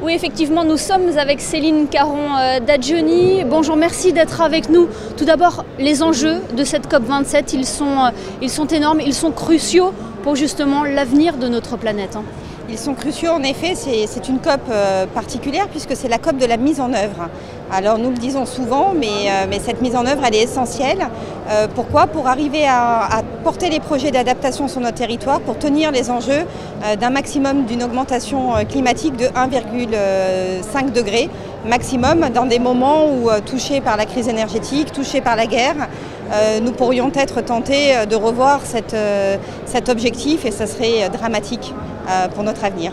Oui, effectivement, nous sommes avec Céline Caron-Dadjoni. Bonjour, merci d'être avec nous. Tout d'abord, les enjeux de cette COP27, ils sont énormes, ils sont cruciaux pour justement l'avenir de notre planète. Ils sont cruciaux, en effet, c'est une COP particulière puisque c'est la COP de la mise en œuvre. Alors nous le disons souvent, mais cette mise en œuvre, elle est essentielle. Pourquoi ? Pour arriver à porter les projets d'adaptation sur notre territoire, pour tenir les enjeux d'un maximum d'une augmentation climatique de 1,5 degré maximum dans des moments où, touchés par la crise énergétique, touchés par la guerre, nous pourrions être tentés de revoir cet objectif et ça serait dramatique pour notre avenir.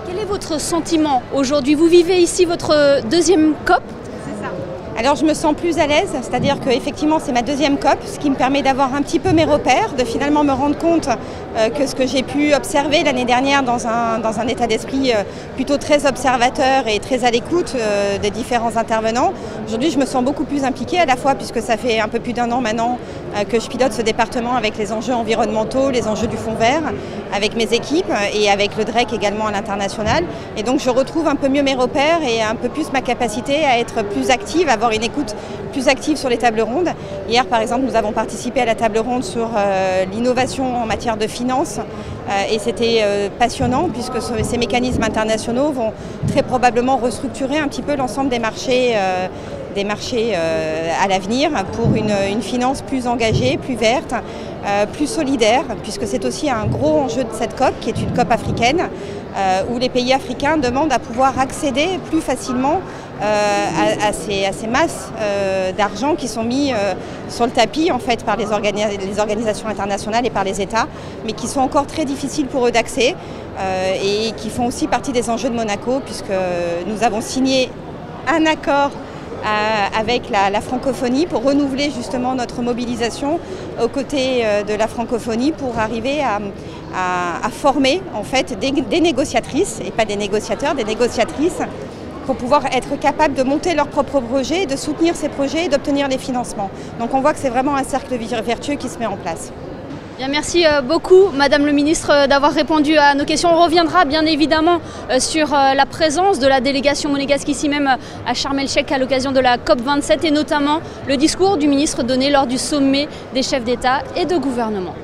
Quel est votre sentiment aujourd'hui? Vous vivez ici votre deuxième COP? C'est ça. Alors je me sens plus à l'aise, c'est-à-dire qu'effectivement c'est ma deuxième COP, ce qui me permet d'avoir un petit peu mes repères, de finalement me rendre compte que ce que j'ai pu observer l'année dernière dans un état d'esprit plutôt très observateur et très à l'écoute des différents intervenants. Aujourd'hui je me sens beaucoup plus impliquée à la fois puisque ça fait un peu plus d'un an maintenant que je pilote ce département avec les enjeux environnementaux, les enjeux du Fonds vert, avec mes équipes et avec le DREC également à l'international. Et donc je retrouve un peu mieux mes repères et un peu plus ma capacité à être plus active, à avoir une écoute plus active sur les tables rondes. Hier par exemple nous avons participé à la table ronde sur l'innovation en matière de finances et c'était passionnant puisque ces mécanismes internationaux vont très probablement restructurer un petit peu l'ensemble des marchés à l'avenir pour une finance plus engagée, plus verte, plus solidaire, puisque c'est aussi un gros enjeu de cette COP, qui est une COP africaine, où les pays africains demandent à pouvoir accéder plus facilement à ces masses d'argent qui sont mis sur le tapis en fait, par les organisations internationales et par les États, mais qui sont encore très difficiles pour eux d'accès et qui font aussi partie des enjeux de Monaco, puisque nous avons signé un accord avec la francophonie pour renouveler justement notre mobilisation aux côtés de la francophonie pour arriver à former en fait des négociatrices et pas des négociateurs, des négociatrices pour pouvoir être capables de monter leurs propres projets, de soutenir ces projets et d'obtenir les financements. Donc on voit que c'est vraiment un cercle vertueux qui se met en place. Bien, merci beaucoup Madame le Ministre d'avoir répondu à nos questions. On reviendra bien évidemment sur la présence de la délégation monégasque ici même à Sharm el-Sheikh à l'occasion de la COP27 et notamment le discours du ministre donné lors du sommet des chefs d'État et de gouvernement.